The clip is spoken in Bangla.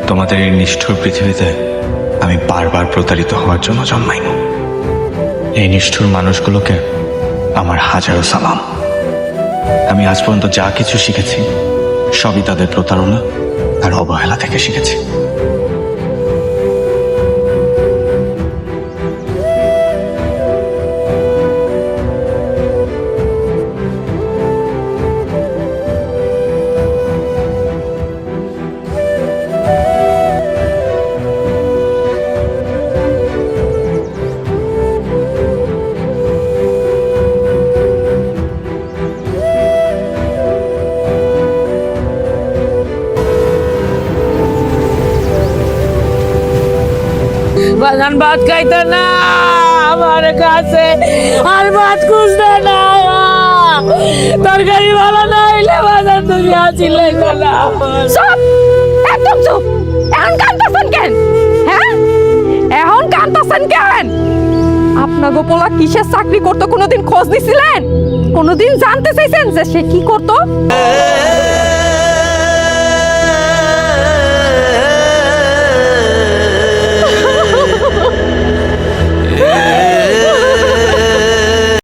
তোমাদের এই নিষ্ঠুর পৃথিবীতে আমি বারবার প্রতারিত হওয়ার জন্য জন্মাইনি। এই নিষ্ঠুর মানুষগুলোকে আমার হাজারো সালাম। আমি আজ পর্যন্ত যা কিছু শিখেছি সবই তাদের প্রতারণা আর অবহেলা থেকে শিখেছি। বাজান ভাত খাইতে না আমার কাছে আর ভাত খুঁজতে না তরকারি ভালো না হইলে বাজান তুমি আসিলে না। চুপ, একদম চুপ। এখন কাঁদতেছেন কেন? হ্যাঁ, এখন কাঁদতেছেন কেন? আপনাগো পোলা কিসের চাকরি করতো কোনোদিন খোঁজ দিছিলেন? কোনোদিন জানতে চাইছেন যে সে কি করতো?